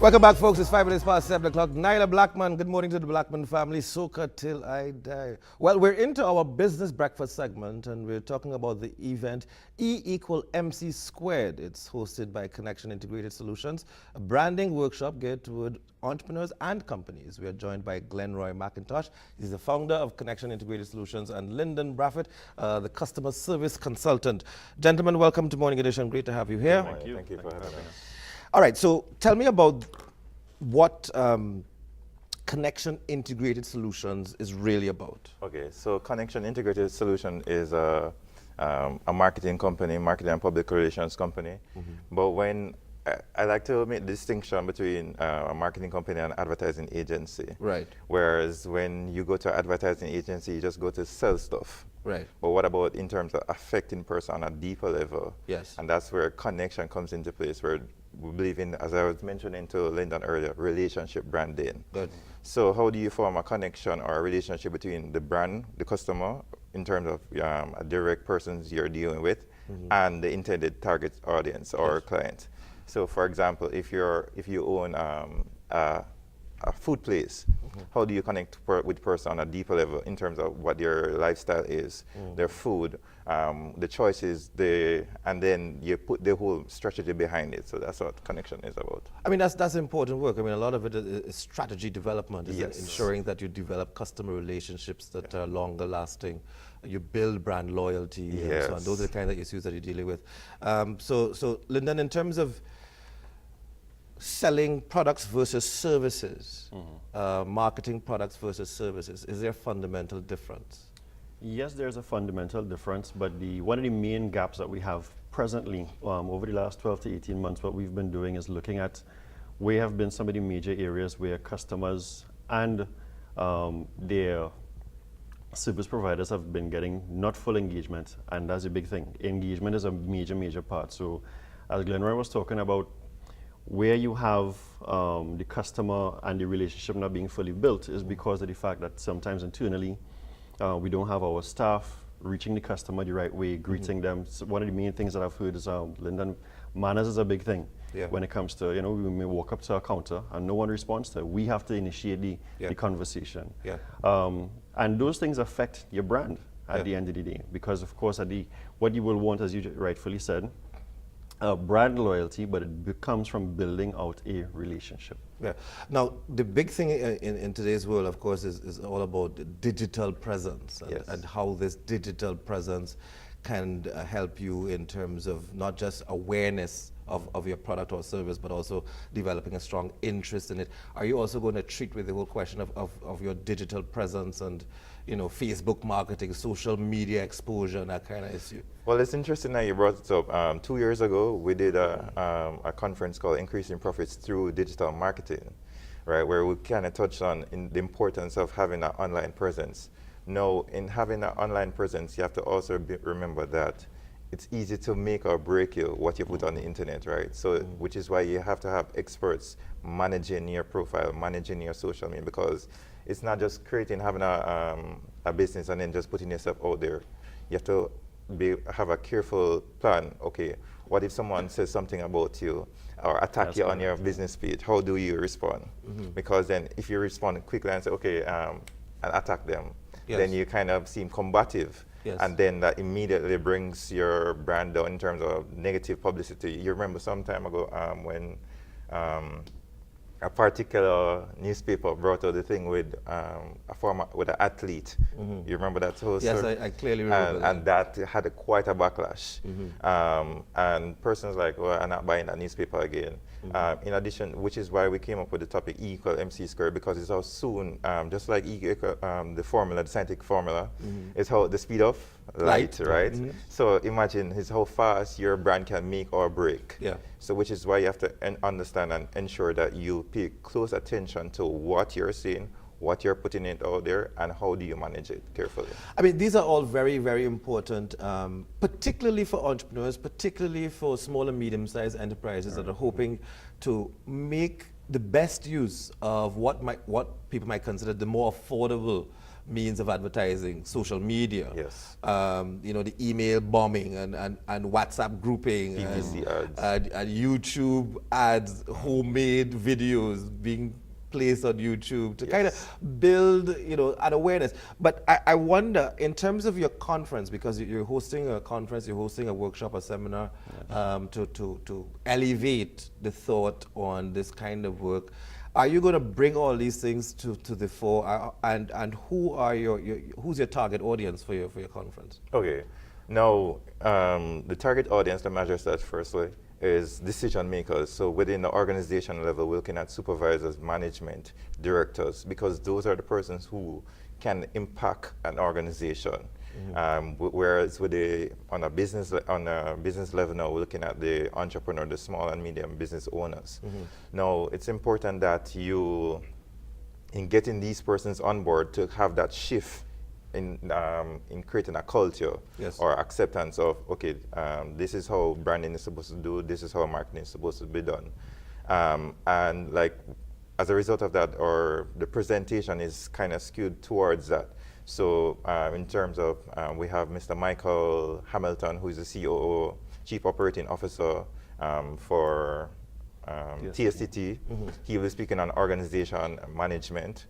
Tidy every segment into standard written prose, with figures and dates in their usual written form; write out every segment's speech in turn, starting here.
Welcome back, folks. It's 5 minutes past 7 o'clock. Nyla Blackman, good morning to the Blackman family. Soca till I die. Well, we're into our business breakfast segment, and we're talking about the event E=MC². It's hosted by Connexion Integrated Solutions, a branding workshop geared toward entrepreneurs and companies. We are joined by Glenroy McIntosh. He's the founder of Connexion Integrated Solutions, and Lyndon, Brathwaite, the customer service consultant. Gentlemen, welcome to Morning Edition. Great to have you here. Thank you. Thank you for having us. All right, so tell me about what Connexion Integrated Solutions is really about. Okay, so Connexion Integrated Solution is a marketing company, marketing and public relations company. But when I like to make the distinction between a marketing company and an advertising agency. Right. Whereas when you go to an advertising agency, you just go to sell stuff. Right. But what about in terms of affecting person on a deeper level? Yes. And that's where Connexion comes into place, where we believe in, as I was mentioning to Lyndon earlier, relationship branding. Good. So how do you form a connection or a relationship between the brand, the customer, in terms of a direct persons you're dealing with, and the intended target audience or client? So for example, if you own a food place, how do you connect with person on a deeper level in terms of what their lifestyle is, their food, the choices, and then you put the whole strategy behind it. So that's what Connexion is about. I mean, that's important work. I mean, a lot of it is strategy development, is Yes. ensuring that you develop customer relationships that are longer lasting. You build brand loyalty and so on. Yes. Those are the kind of issues that you're dealing with. So Lyndon, in terms of selling products versus services, marketing products versus services, is there a fundamental difference? Yes, there's a fundamental difference, but one of the main gaps that we have presently over the last 12 to 18 months, what we've been doing is looking at where have been some of the major areas where customers and their service providers have been getting not full engagement, and that's a big thing. Engagement is a major part. So as Glenroy was talking about, where you have the customer and the relationship not being fully built is because of the fact that sometimes internally we don't have our staff reaching the customer the right way, greeting them. So one of the main things that I've heard is, Lyndon, manners is a big thing when it comes to, we may walk up to a counter and no one responds to it. We have to initiate the conversation. And those things affect your brand at the end of the day, because of course what you will want, as you rightfully said, brand loyalty, but it comes from building out a relationship. Yeah. Now, the big thing in today's world, of course, is all about digital presence and how this digital presence can help you in terms of not just awareness of your product or service, but also developing a strong interest in it. Are you also going to treat with the whole question of your digital presence and, Facebook marketing, social media exposure, and that kind of issue? Well, it's interesting that you brought it up. 2 years ago, we did a conference called Increasing Profits Through Digital Marketing, right, where we kind of touched on the importance of having an online presence. Now, in having an online presence, you have to also remember that it's easy to make or break what you put on the internet, right? So, which is why you have to have experts managing your profile, managing your social media, because it's not just having a business and then just putting yourself out there. You have to have a careful plan. Okay, what if someone says something about you or attack you on your business page? How do you respond? Because then if you respond quickly and say, okay, and attack them, then you kind of seem combative. And then that immediately brings your brand down in terms of negative publicity. You remember some time ago when a particular newspaper brought out the thing with with an athlete. You remember that whole story? Yes, I clearly remember that. And that had quite a backlash. And persons like, well, I'm not buying that newspaper again. In addition, which is why we came up with the topic E=MC², because it's how soon, just like the formula, the scientific formula, is how the speed of light, right? So imagine how fast your brand can make or break. So which is why you have to understand and ensure that you pay close attention to what you're saying, what you're putting it out there, and how do you manage it carefully. I mean, these are all very, very important, particularly for entrepreneurs, particularly for small and medium-sized enterprises that are hoping to make the best use of what people might consider the more affordable means of advertising, social media. Yes. You know, the email bombing and WhatsApp grouping PPC and YouTube ads, homemade videos being placed on YouTube to kind of build, you know, an awareness. But I wonder, in terms of your conference, because you're hosting a conference, you're hosting a workshop, a seminar, to elevate the thought on this kind of work. Are you going to bring all these things to the fore? And who are who's your target audience for your conference? Okay. Now, the target audience, let me address that firstly, is decision makers. So within the organization level, we're looking at supervisors, management, directors, because those are the persons who can impact an organization. Whereas on a business level now, we're looking at the entrepreneur, the small and medium business owners. Now, it's important that in getting these persons on board, to have that shift in creating a culture or acceptance of, okay, this is how branding is supposed to do, this is how marketing is supposed to be done. And like, as a result of that, or the presentation is kind of skewed towards that. So in terms of, we have Mr. Michael Hamilton, who is the COO, Chief Operating Officer for TSTT. He will be speaking on organization management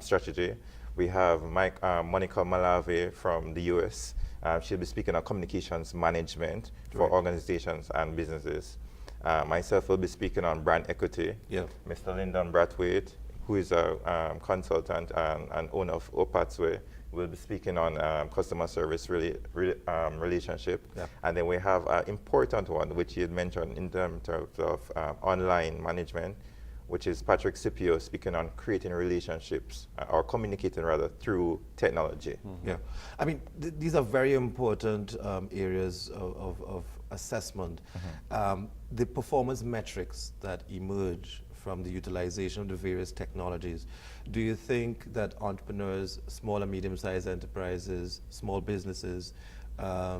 strategy. We have Monica Malave from the US. She'll be speaking on communications management for organizations and businesses. Myself will be speaking on brand equity. Mr. Lyndon Brathwaite, who is a consultant and owner of Opatsway, will be speaking on customer service relationship. And then we have an important one, which you had mentioned in terms of online management, which is Patrick Scipio, speaking on creating relationships, or communicating rather, through technology. Yeah, I mean, these are very important areas of assessment. The performance metrics that emerge from the utilization of the various technologies. Do you think that entrepreneurs, small and medium-sized enterprises, small businesses,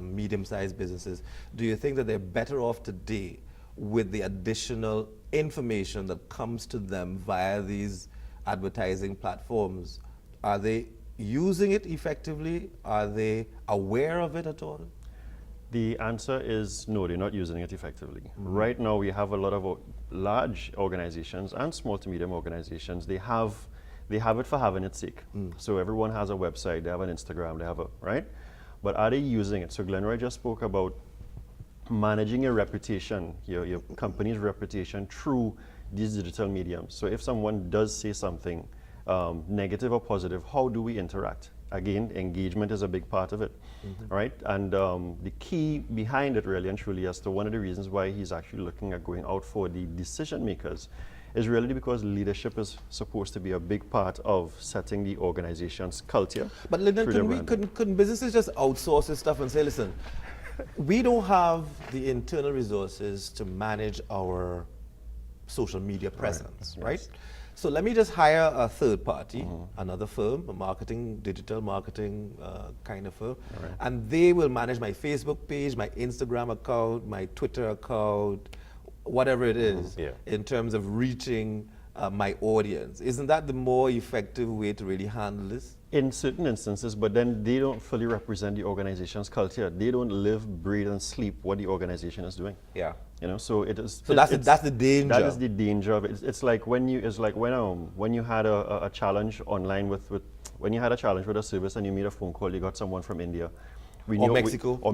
medium-sized businesses, do you think that they're better off today with the additional information that comes to them via these advertising platforms? Are they using it effectively? Are they aware of it at all? The answer is no, they're not using it effectively. Right now, we have a lot of large organizations and small to medium organizations. They have it for having its sake. So everyone has a website, they have an Instagram, they have right? But are they using it? So Glenroy just spoke about managing your reputation, your company's reputation through these digital mediums. So if someone does say something negative or positive, how do we interact? Again, engagement is a big part of it, right? And the key behind it really and truly as to one of the reasons why he's actually looking at going out for the decision makers is really because leadership is supposed to be a big part of setting the organization's culture. But Lyndon, couldn't businesses just outsource this stuff and say, listen, we don't have the internal resources to manage our social media presence, right? So let me just hire a third party, another firm, a digital marketing kind of firm, and they will manage my Facebook page, my Instagram account, my Twitter account, whatever it is, in terms of reaching my audience. Isn't that the more effective way to really handle this? In certain instances, but then they don't fully represent the organization's culture. They don't live, breathe, and sleep what the organization is doing. Yeah. You know, so it is. So that's the danger. That is the danger of it. It's like when you had a challenge online when you had a challenge with a service and you made a phone call, you got someone from India. Or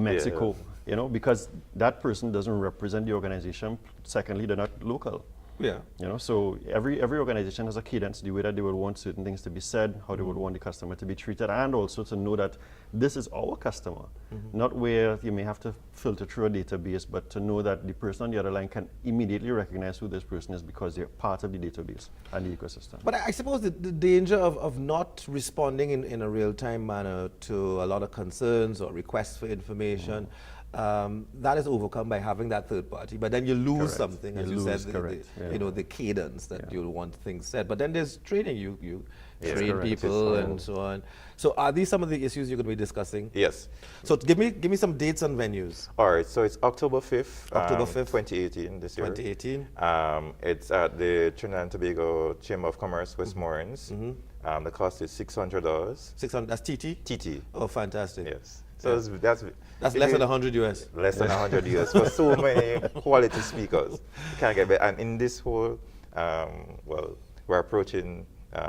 Mexico. You know, because that person doesn't represent the organization. Secondly, they're not local. Yeah. You know, so every organization has a cadence, the way that they would want certain things to be said, how they would want the customer to be treated, and also to know that this is our customer, not where you may have to filter through a database, but to know that the person on the other line can immediately recognize who this person is because they're part of the database and the ecosystem. But I suppose the danger of not responding in a real-time manner to a lot of concerns or requests for information that is overcome by having that third party. But then you lose Correct. something, You as you lose, said, correct. Yeah. you know, the cadence that you'll want things said. But then there's training. You Yes, train correct. people It's and so on. So are these some of the issues you're going to be discussing? Yes. So give me some dates and venues. All right, so it's October 5th, October 5th, 2018 this year. 2018. It's at the Trinidad and Tobago Chamber of Commerce, Westmoreland. The cost is $600. 600. That's TT. TT. Oh, fantastic. Yes. So Yeah. that's That's if less you- than 100 US. less than 100 years for so many quality speakers. You can't get better. And in this whole, well, we're approaching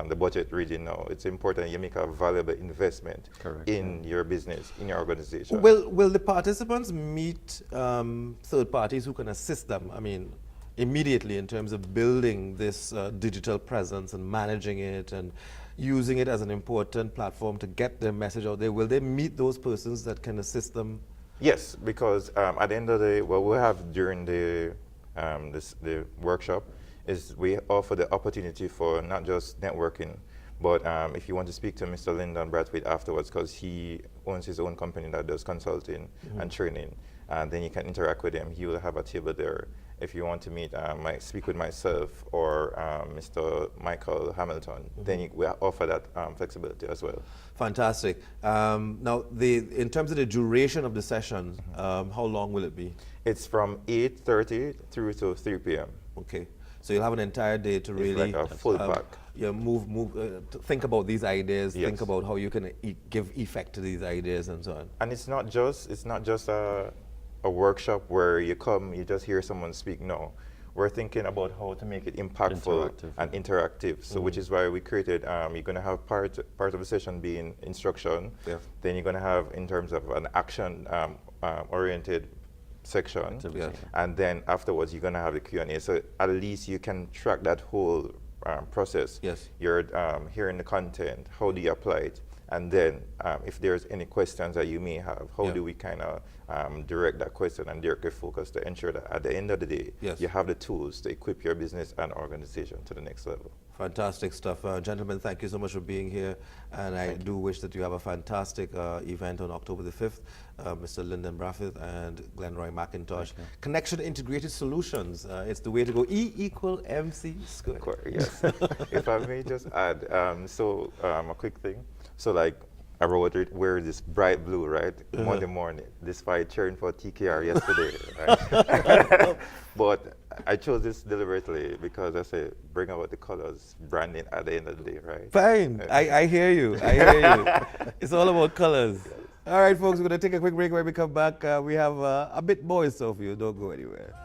the budget region now. It's important you make a valuable investment Correct, in your business, in your organization. Will the participants meet third parties who can assist them? I mean, immediately in terms of building this digital presence and managing it and using it as an important platform to get their message out there. Will they meet those persons that can assist them? Yes, because at the end of the day, what we have during the the workshop is we offer the opportunity for not just networking, but if you want to speak to Mr. Lyndon Brathwaite afterwards, because he owns his own company that does consulting and training, then you can interact with him. He will have a table there. If you want to meet, speak with myself or Mr. Michael Hamilton, then we offer that flexibility as well. Fantastic. Now, in terms of the duration of the session, how long will it be? It's from 8:30 through to 3 p.m. Okay. So you'll have an entire day to It's really like a full pack. Yeah, to think about these ideas, Yes. think about how you can give effect to these ideas and so on. And it's not just a workshop where you come, you just hear someone speak. No, we're thinking about how to make it impactful Interactive. and interactive. So which is why we created, you're going to have part of the session being instruction. Yeah. Then you're going to have in terms of an action oriented section. Activity. Yeah. And then afterwards you're going to have the Q&A. So at least you can track that whole process. Yes. You're hearing the content, how do you apply it? And then if there's any questions that you may have, how Yeah. do we kind of direct that question and direct your focus to ensure that at the end of the day, Yes. you have the tools to equip your business and organization to the next level. Fantastic stuff. Gentlemen, thank you so much for being here. And I do wish that you have a fantastic event on October the 5th. Mr. Lyndon Brathwaite and Glenroy McIntosh. Connection Integrated Solutions. It's the way to go. E = MC squared. Yes. If I may just add, a quick thing. So like, I wear this bright blue, right? Monday morning, despite cheering for TKR yesterday, right? But I chose this deliberately because I say, bring out the colors, branding at the end of the day, right? Fine. I hear you. I hear you. It's all about colors. All right, folks, we're going to take a quick break. When we come back, we have a bit more in store for you. Don't go anywhere.